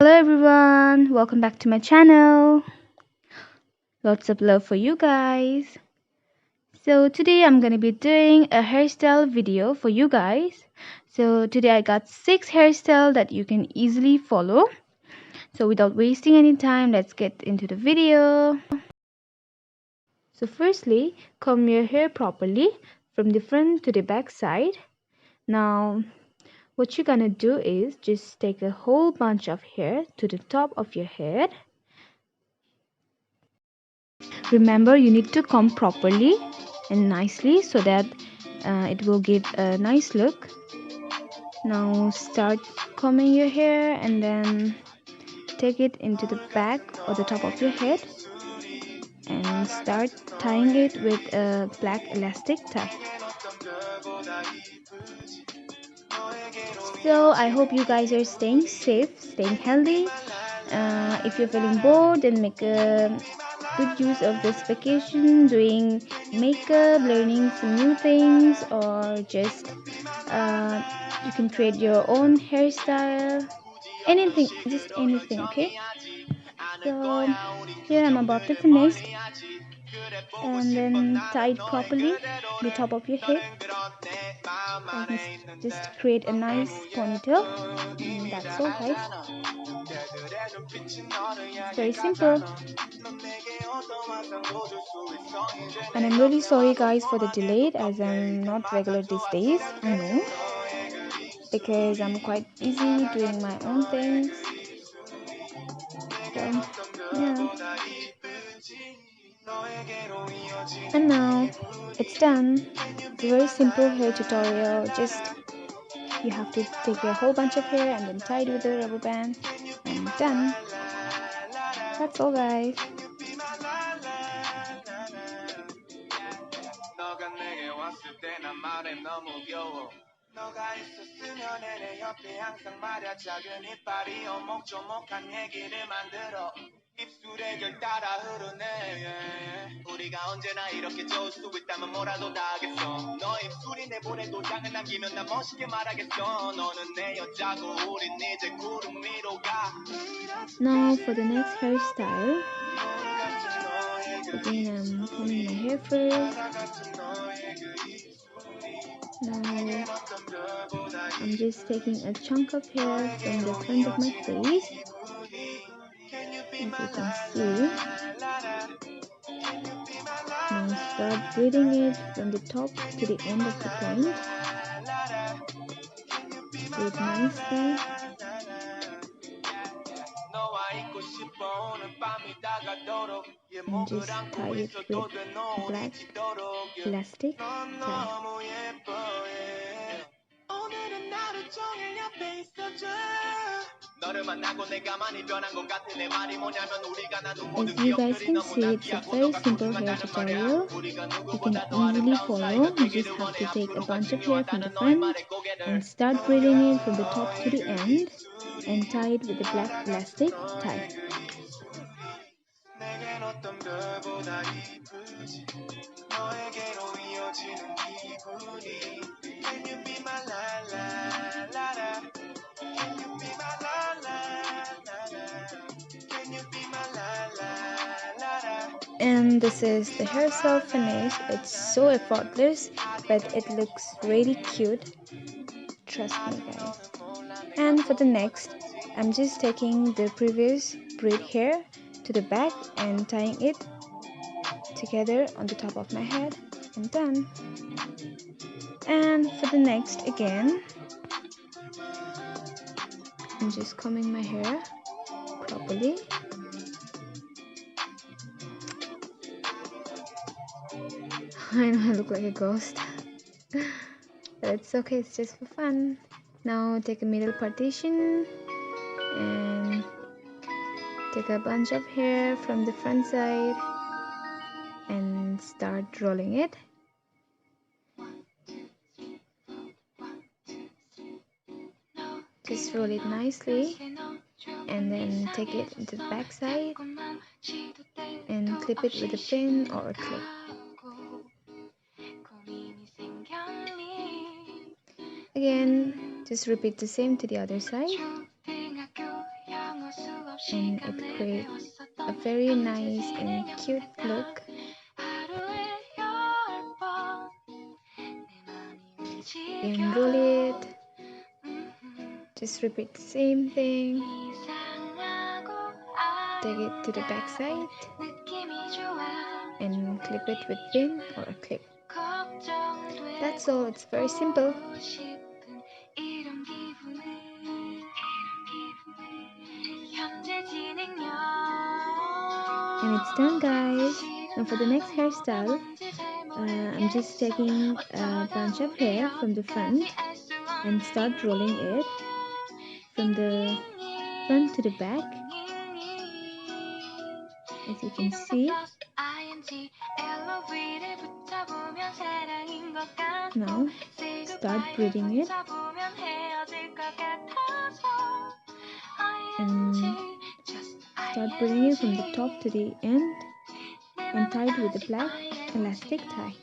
Hello everyone, welcome back to my channel. Lots of love for you guys. So today I'm gonna be doing a hairstyle video for you guys. So today I got 6 hairstyles that you can easily follow. So without wasting any time, let's get into the video. So firstly, comb your hair properly from the front to the back side. Now what you're gonna do is just take a whole bunch of hair to the top of your head. Remember, you need to comb properly and nicely so that it will give a nice look. Now start combing your hair and then take it into the back or the top of your head and start tying it with a black elastic tie. So I hope you guys are staying safe, staying healthy. If you're feeling bored, then make a good use of this vacation doing makeup, learning some new things, or just you can create your own hairstyle, anything, just anything. Okay, so here I'm about to finish, and then tie it properly the top of your head and just create a nice ponytail. And that's all, guys. It's very simple. And I'm really sorry guys for the delay, as I'm not regular these days, I know, because I'm quite busy doing my own things. So yeah, and now it's done. It's a very simple hair tutorial. Just you have to take a whole bunch of hair and then tie it with a rubber band, and done. That's all, guys. 너가 있었으면 내 옆에 항상 말야 작은 이빨이 오목조목한 얘기를 만들어 입술에 결 따라 흐르네 우리가 언제나 이렇게 좋을 수 있다면 뭐라도 다 하겠어 너 입술이 내볼에 도장을 남기면 난 멋있게 말하겠어 너는 내 여자고 우린 이제 구름 위로 가 Now for the next hairstyle, again I'm combing my hair first. Now I'm just taking a chunk of hair from the front of my face, as you can see. Now start braiding it from the top to the end of the point. Braid nicely. And just tie it with black elastic tie. As you guys can see, it's a very simple hair tutorial. You can easily follow. You just have to take a bunch of hair from the front and start braiding it from the top to the end and tie it with a black elastic tie. And this is the hairstyle finish. It's so effortless, but it looks really cute. Trust me, guys. And for the next, I'm just taking the previous braid hair to the back and tying it together on the top of my head, and done. And for the next, again, I'm just combing my hair properly. I know I look like a ghost, but it's okay, it's just for fun. Now take a middle partition and take a bunch of hair from the front side and start rolling it. Just roll it nicely and then take it into the back side and clip it with a pin or a clip. Again, just repeat the same to the other side. and it creates a very nice and cute look. And roll it. Just repeat the same thing. Take it to the back side and clip it with pin or a clip. That's all. It's very simple. And it's done, guys. Now for the next hairstyle, I'm just taking a bunch of hair from the front and start rolling it from the front to the back. As you can see, now start braiding it and start braiding it from the top to the end and tie it with a black elastic tie.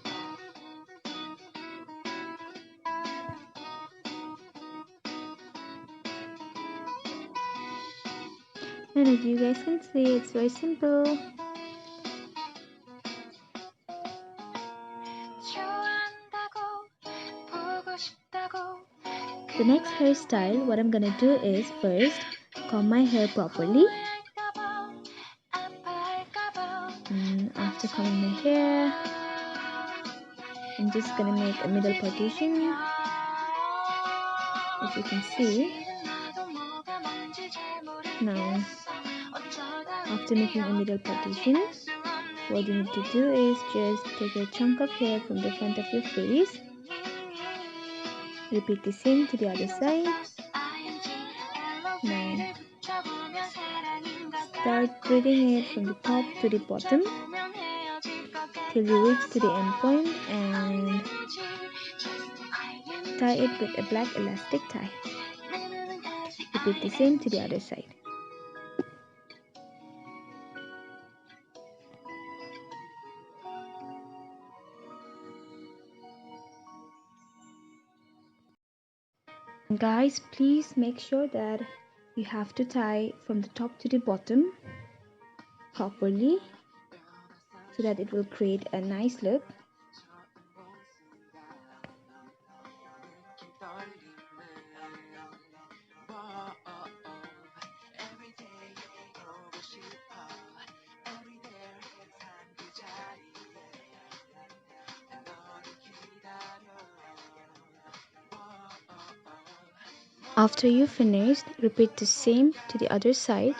And as you guys can see, it's very simple. The next hairstyle, what I'm gonna do is first comb my hair properly. And after combing my hair, I'm just gonna make a middle partition. As you can see, now after making a middle partition, what you need to do is just take a chunk of hair from the front of your face. Repeat the same to the other side. Now start braiding it from the top to the bottom till you reach to the end point and tie it with a black elastic tie. Repeat the same to the other side. Guys, please make sure that you have to tie from the top to the bottom properly so that it will create a nice look. After you finished, repeat the same to the other side.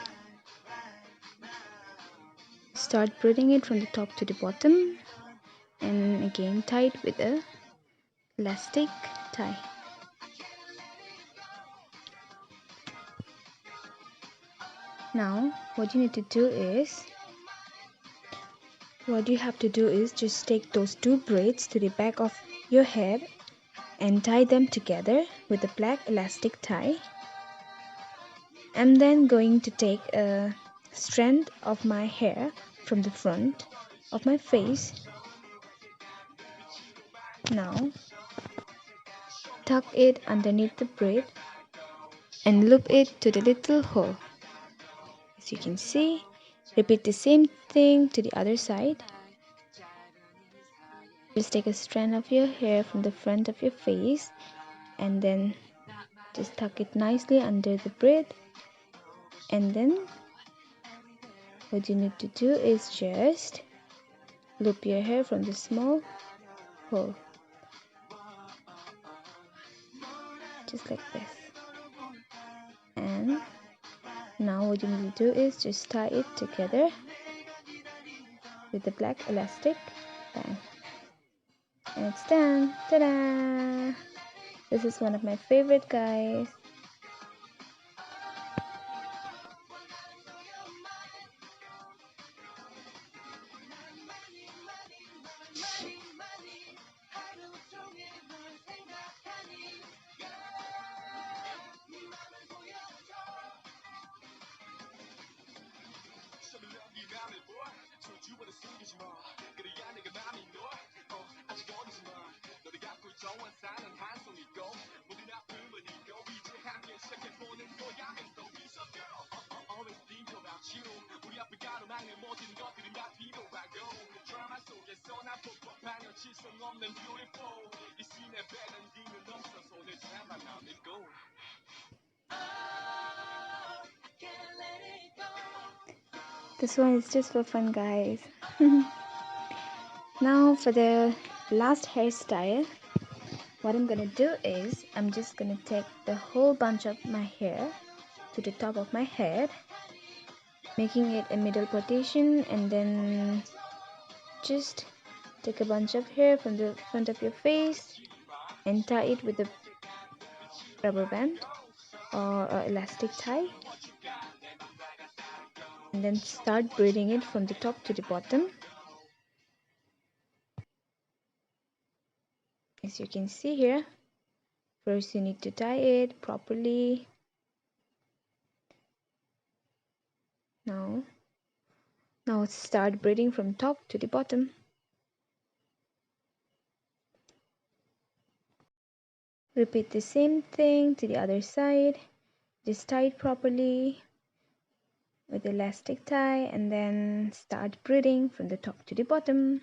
Start braiding it from the top to the bottom and again tie it with a elastic tie. Now what you have to do is just take those two braids to the back of your head and tie them together with a black elastic tie. I'm then going to take a strand of my hair from the front of my face. Now tuck it underneath the braid and loop it to the little hole. As you can see, repeat the same thing to the other side. Just take a strand of your hair from the front of your face and then just tuck it nicely under the braid, and then what you need to do is just loop your hair from the small hole, just like this. And now what you need to do is just tie it together with the black elastic band, and it's done. Ta-da! This is one of my favorite, guys. This one is just for fun, guys. Now for the last hairstyle, what I'm gonna do is I'm just gonna take the whole bunch of my hair to the top of my head, making it a middle partition, and then just take a bunch of hair from the front of your face and tie it with a rubber band or elastic tie, and then start braiding it from the top to the bottom. As you can see here, first you need to tie it properly. Now start braiding from top to the bottom. Repeat the same thing to the other side. Just tie it properly with elastic tie and then start braiding from the top to the bottom.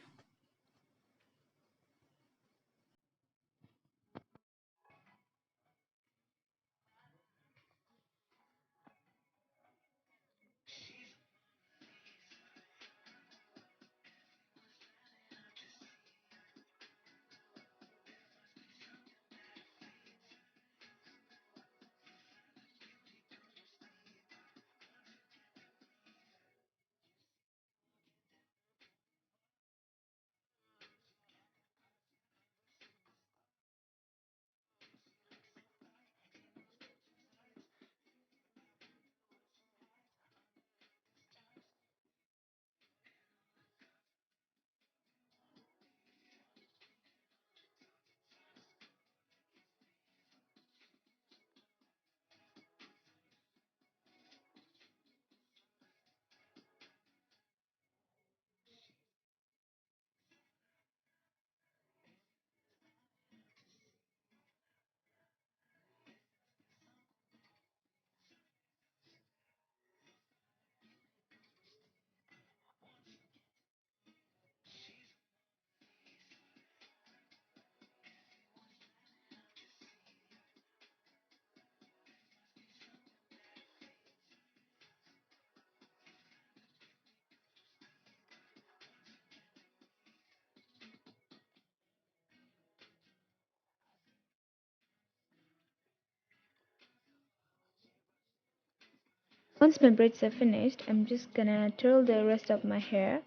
Once my braids are finished, I'm just gonna twirl the rest of my hair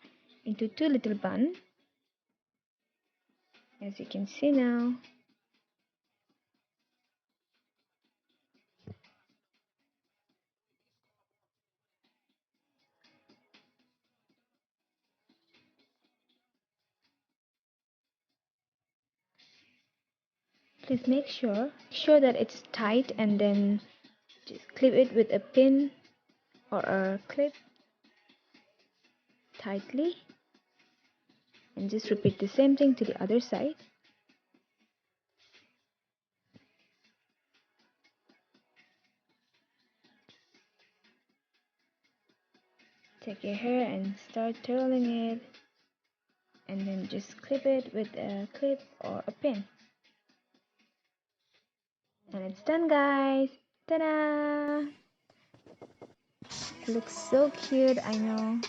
into two little buns, as you can see now. Please make sure that it's tight, and then just clip it with a pin or a clip tightly, and just repeat the same thing to the other side. Take your hair and start twirling it, and then just clip it with a clip or a pin. And it's done, guys. Ta-da! It looks so cute, I know.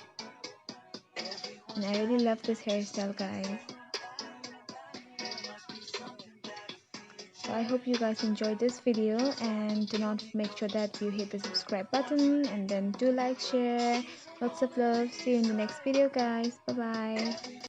And I really love this hairstyle, guys. So I hope you guys enjoyed this video, and do not make sure that you hit the subscribe button, and then do like, share. Lots of love. See you in the next video, guys. Bye bye.